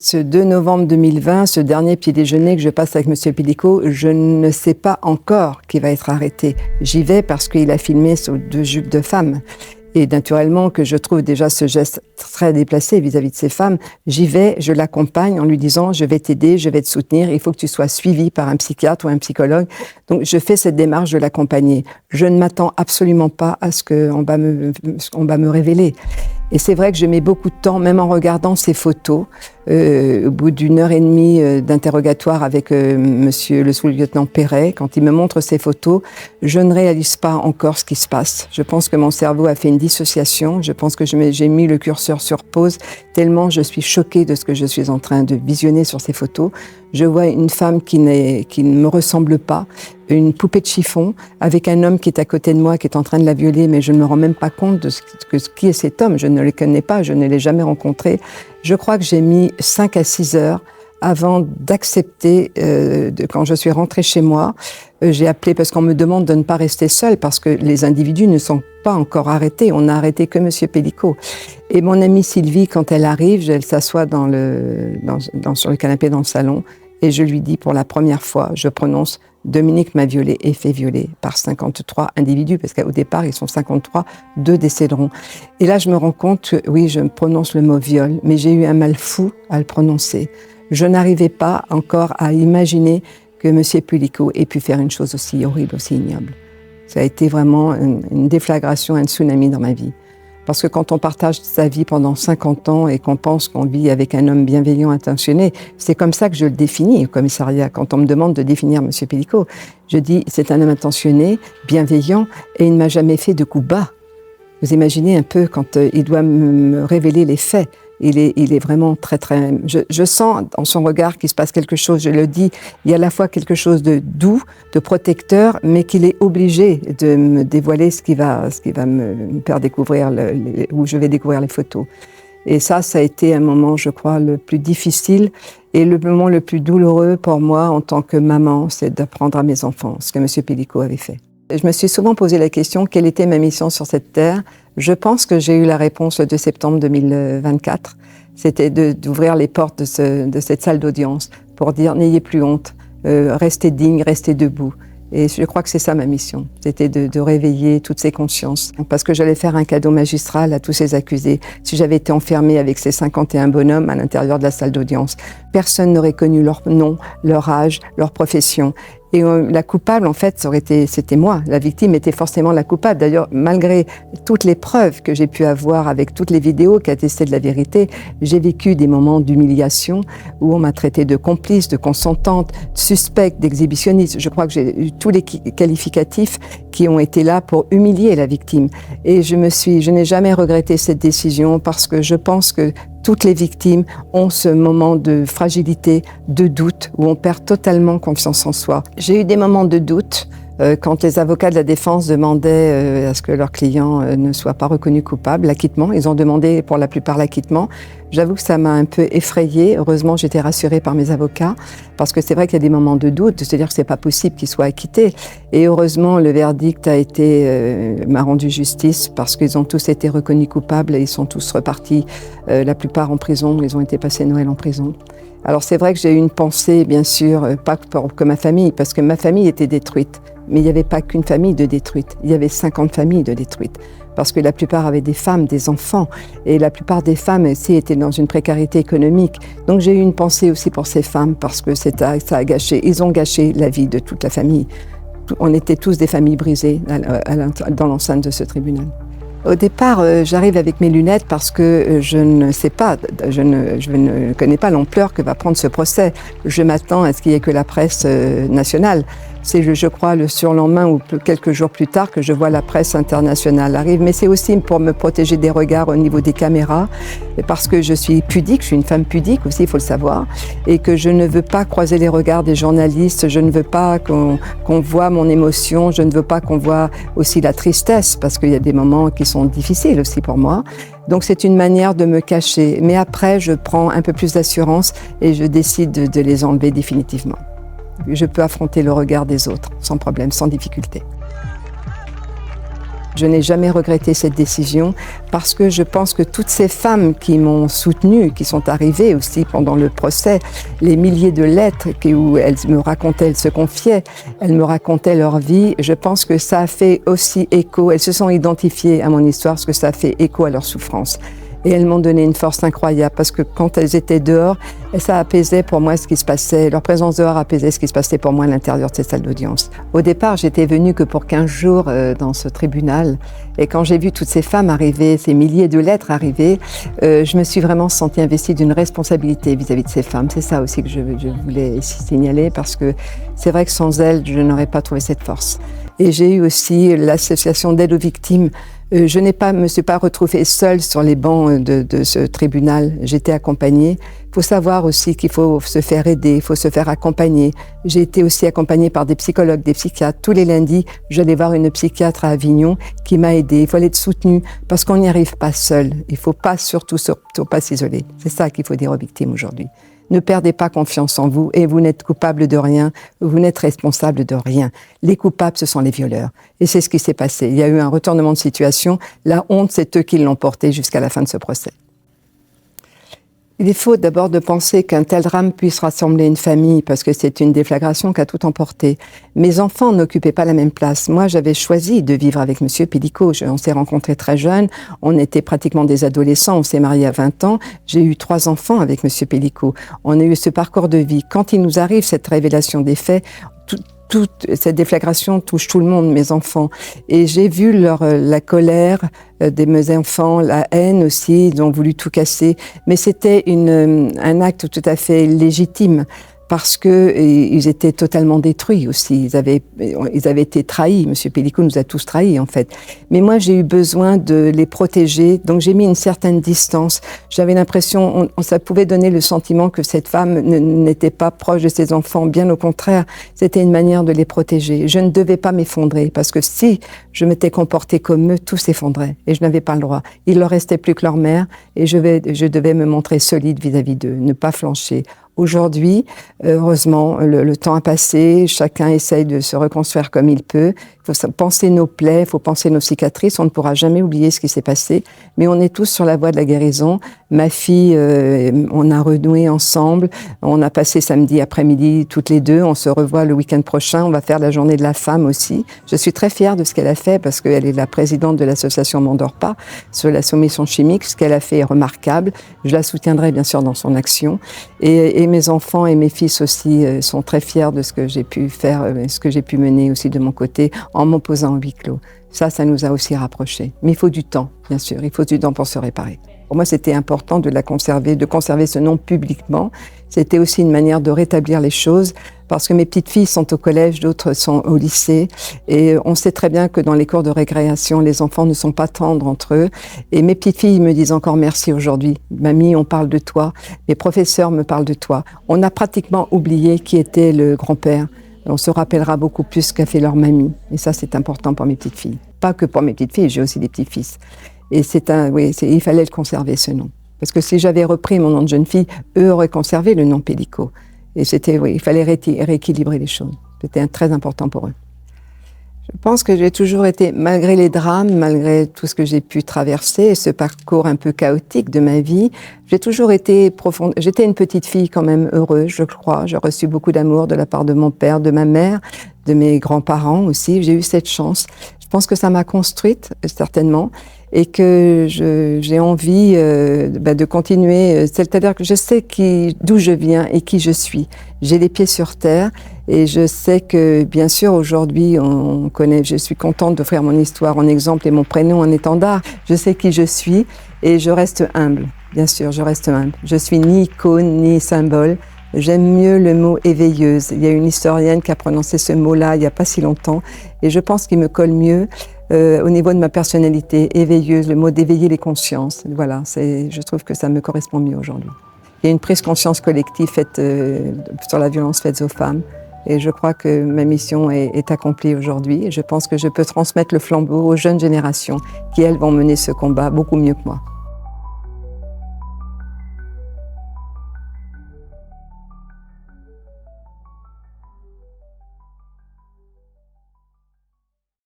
Ce 2 novembre 2020, ce dernier petit déjeuner que je passe avec M. Pellico, je ne sais pas encore qui va être arrêté. J'y vais parce qu'il a filmé sous 2 jupes de femmes. Et naturellement que je trouve déjà ce geste très déplacé vis-à-vis de ces femmes, j'y vais, je l'accompagne en lui disant « je vais t'aider, je vais te soutenir, il faut que tu sois suivi par un psychiatre ou un psychologue ». Donc je fais cette démarche de l'accompagner. Je ne m'attends absolument pas à ce qu'on va me révéler. Et c'est vrai que je mets beaucoup de temps, même en regardant ces photos, au bout d'1 heure et demie d'interrogatoire avec monsieur le sous-lieutenant Perret, quand il me montre ces photos, je ne réalise pas encore ce qui se passe. Je pense que mon cerveau a fait une dissociation, je pense que j'ai mis le curseur sur pause, tellement je suis choquée de ce que je suis en train de visionner sur ces photos. Je vois une femme qui ne me ressemble pas, une poupée de chiffon, avec un homme qui est à côté de moi, qui est en train de la violer, mais je ne me rends même pas compte de qui est cet homme. Je ne le connais pas, je ne l'ai jamais rencontré. Je crois que j'ai mis 5 à 6 heures avant d'accepter, quand je suis rentrée chez moi, j'ai appelé parce qu'on me demande de ne pas rester seule, parce que les individus ne sont pas encore arrêtés. On n'a arrêté que M. Pellico. Et mon amie Sylvie, quand elle arrive, elle s'assoit sur le canapé dans le salon, et je lui dis pour la première fois, je prononce « Dominique m'a violée et fait violer par 53 individus », parce qu'au départ, ils sont 53, 2 décéderont. Et là, je me rends compte que, oui, je prononce le mot « viol », mais j'ai eu un mal fou à le prononcer. Je n'arrivais pas encore à imaginer que M. Pellico ait pu faire une chose aussi horrible, aussi ignoble. Ça a été vraiment une déflagration, un tsunami dans ma vie. Parce que quand on partage sa vie pendant 50 ans et qu'on pense qu'on vit avec un homme bienveillant, intentionné, c'est comme ça que je le définis au commissariat. Quand on me demande de définir M. Pellico, je dis c'est un homme intentionné, bienveillant, et il ne m'a jamais fait de coups bas. Vous imaginez un peu quand il doit me révéler les faits. Il est vraiment très. Je sens dans son regard qu'il se passe quelque chose. Je le dis, il y a à la fois quelque chose de doux, de protecteur, mais qu'il est obligé de me dévoiler ce qui va me faire découvrir où je vais découvrir les photos. Et ça a été un moment, je crois, le plus difficile et le moment le plus douloureux pour moi en tant que maman, c'est d'apprendre à mes enfants ce que M. Pellico avait fait. Je me suis souvent posé la question, quelle était ma mission sur cette terre? Je pense que j'ai eu la réponse le 2 septembre 2024. C'était d'ouvrir les portes de cette salle d'audience pour dire « n'ayez plus honte, restez digne, restez debout ». Et je crois que c'est ça ma mission, c'était de réveiller toutes ces consciences. Parce que j'allais faire un cadeau magistral à tous ces accusés. Si j'avais été enfermée avec ces 51 bonhommes à l'intérieur de la salle d'audience, personne n'aurait connu leur nom, leur âge, leur profession. Et la coupable, en fait, c'était moi. La victime était forcément la coupable. D'ailleurs, malgré toutes les preuves que j'ai pu avoir avec toutes les vidéos qui attestaient de la vérité, j'ai vécu des moments d'humiliation où on m'a traité de complice, de consentante, de suspecte, d'exhibitionniste. Je crois que j'ai eu tous les qualificatifs qui ont été là pour humilier la victime. Et je n'ai jamais regretté cette décision parce que je pense que toutes les victimes ont ce moment de fragilité, de doute, où on perd totalement confiance en soi. J'ai eu des moments de doute quand les avocats de la défense demandaient à ce que leur client ne soit pas reconnu coupable, l'acquittement. Ils ont demandé pour la plupart l'acquittement. J'avoue que ça m'a un peu effrayée. Heureusement, j'étais rassurée par mes avocats, parce que c'est vrai qu'il y a des moments de doute, de se dire que c'est pas possible qu'il soit acquitté. Et heureusement, le verdict m'a rendu justice, parce qu'ils ont tous été reconnus coupables et ils sont tous repartis, la plupart en prison. Ils ont été passés Noël en prison. Alors c'est vrai que j'ai eu une pensée, bien sûr, pas que ma famille, parce que ma famille était détruite. Mais il n'y avait pas qu'une famille de détruites, il y avait 50 familles de détruites. Parce que la plupart avaient des femmes, des enfants, et la plupart des femmes aussi étaient dans une précarité économique. Donc j'ai eu une pensée aussi pour ces femmes, parce que ça a gâché, ils ont gâché la vie de toute la famille. On était tous des familles brisées dans l'enceinte de ce tribunal. Au départ, j'arrive avec mes lunettes parce que je ne connais pas l'ampleur que va prendre ce procès. Je m'attends à ce qu'il n'y ait que la presse nationale. C'est, je crois, le surlendemain ou quelques jours plus tard que je vois la presse internationale arriver. Mais c'est aussi pour me protéger des regards au niveau des caméras, parce que je suis pudique, je suis une femme pudique aussi, il faut le savoir, et que je ne veux pas croiser les regards des journalistes, je ne veux pas qu'on voit mon émotion, je ne veux pas qu'on voit aussi la tristesse, parce qu'il y a des moments qui sont difficiles aussi pour moi. Donc c'est une manière de me cacher. Mais après, je prends un peu plus d'assurance et je décide de les enlever définitivement. Je peux affronter le regard des autres sans problème, sans difficulté. Je n'ai jamais regretté cette décision parce que je pense que toutes ces femmes qui m'ont soutenue, qui sont arrivées aussi pendant le procès, les milliers de lettres où elles me racontaient, elles se confiaient, elles me racontaient leur vie, je pense que ça a fait aussi écho, elles se sont identifiées à mon histoire parce que ça a fait écho à leur souffrance. Et elles m'ont donné une force incroyable parce que quand elles étaient dehors, ça apaisait pour moi ce qui se passait. Leur présence dehors apaisait ce qui se passait pour moi à l'intérieur de ces salles d'audience. Au départ, j'étais venue que pour 15 jours dans ce tribunal. Et quand j'ai vu toutes ces femmes arriver, ces milliers de lettres arriver, je me suis vraiment sentie investie d'une responsabilité vis-à-vis de ces femmes. C'est ça aussi que je voulais ici signaler parce que c'est vrai que sans elles, je n'aurais pas trouvé cette force. Et j'ai eu aussi l'association d'aide aux victimes. Je me suis pas retrouvée seule sur les bancs de ce tribunal. J'étais accompagnée. Il faut savoir aussi qu'il faut se faire aider, il faut se faire accompagner. J'ai été aussi accompagnée par des psychologues, des psychiatres. Tous les lundis, j'allais voir une psychiatre à Avignon qui m'a aidée. Il faut être soutenu parce qu'on n'y arrive pas seul. Il faut pas surtout pas s'isoler. C'est ça qu'il faut dire aux victimes aujourd'hui. Ne perdez pas confiance en vous et vous n'êtes coupable de rien, vous n'êtes responsable de rien. Les coupables, ce sont les violeurs. Et c'est ce qui s'est passé. Il y a eu un retournement de situation. La honte, c'est eux qui l'ont porté jusqu'à la fin de ce procès. Il est faux d'abord de penser qu'un tel drame puisse rassembler une famille parce que c'est une déflagration qui a tout emporté. Mes enfants n'occupaient pas la même place. Moi, j'avais choisi de vivre avec Monsieur Pellicot. On s'est rencontrés très jeunes. On était pratiquement des adolescents. On s'est mariés à 20 ans. J'ai eu 3 enfants avec Monsieur Pellicot. On a eu ce parcours de vie. Quand il nous arrive cette révélation des faits, toute cette déflagration touche tout le monde, mes enfants. Et j'ai vu la colère de mes enfants, la haine aussi, ils ont voulu tout casser. Mais c'était un acte tout à fait légitime parce que ils étaient totalement détruits aussi. Ils avaient été trahis. Monsieur Pellicot nous a tous trahis en fait. Mais moi j'ai eu besoin de les protéger, donc j'ai mis une certaine distance. J'avais l'impression, ça pouvait donner le sentiment que cette femme n'était pas proche de ses enfants. Bien au contraire, c'était une manière de les protéger. Je ne devais pas m'effondrer parce que si je m'étais comportée comme eux, tout s'effondrait et je n'avais pas le droit. Il leur restait plus que leur mère et je devais me montrer solide vis-à-vis d'eux, ne pas flancher. Aujourd'hui, heureusement, le temps a passé, chacun essaye de se reconstruire comme il peut. Il faut penser nos plaies, il faut penser nos cicatrices, on ne pourra jamais oublier ce qui s'est passé, mais on est tous sur la voie de la guérison. Ma fille, on a renoué ensemble, on a passé samedi après-midi toutes les deux, on se revoit le week-end prochain, on va faire la journée de la femme aussi. Je suis très fière de ce qu'elle a fait parce qu'elle est la présidente de l'association M'endors pas sur la soumission chimique. Ce qu'elle a fait est remarquable, je la soutiendrai bien sûr dans son action. Et mes enfants et mes fils aussi sont très fiers de ce que j'ai pu faire, ce que j'ai pu mener aussi de mon côté en m'opposant au huis clos. Ça nous a aussi rapprochés. Mais il faut du temps, bien sûr, il faut du temps pour se réparer. Pour moi, c'était important de conserver ce nom publiquement. C'était aussi une manière de rétablir les choses parce que mes petites filles sont au collège, d'autres sont au lycée et on sait très bien que dans les cours de récréation, les enfants ne sont pas tendres entre eux et mes petites filles me disent encore merci aujourd'hui. Mamie, on parle de toi, mes professeurs me parlent de toi. On a pratiquement oublié qui était le grand-père. On se rappellera beaucoup plus ce qu'a fait leur mamie et ça c'est important pour mes petites filles. Pas que pour mes petites filles, j'ai aussi des petits-fils. Et il fallait le conserver ce nom. Parce que si j'avais repris mon nom de jeune fille, eux auraient conservé le nom Pellicot. Et il fallait rééquilibrer les choses. C'était très important pour eux. Je pense que j'ai toujours été, malgré les drames, malgré tout ce que j'ai pu traverser, ce parcours un peu chaotique de ma vie, j'ai toujours été profonde. J'étais une petite fille quand même heureuse, je crois. J'ai reçu beaucoup d'amour de la part de mon père, de ma mère, de mes grands-parents aussi. J'ai eu cette chance. Je pense que ça m'a construite, certainement, et que j'ai envie de continuer. C'est-à-dire que je sais d'où je viens et qui je suis. J'ai les pieds sur terre et je sais que, bien sûr, aujourd'hui, je suis contente d'offrir mon histoire en exemple et mon prénom en étendard. Je sais qui je suis et je reste humble. Bien sûr, je reste humble. Je suis ni icône, ni symbole. J'aime mieux le mot éveilleuse. Il y a une historienne qui a prononcé ce mot-là il n'y a pas si longtemps et je pense qu'il me colle mieux au niveau de ma personnalité, éveilleuse, le mot d'éveiller les consciences. Voilà, je trouve que ça me correspond mieux aujourd'hui. Il y a une prise de conscience collective faite sur la violence faite aux femmes et je crois que ma mission est accomplie aujourd'hui et je pense que je peux transmettre le flambeau aux jeunes générations qui, elles, vont mener ce combat beaucoup mieux que moi.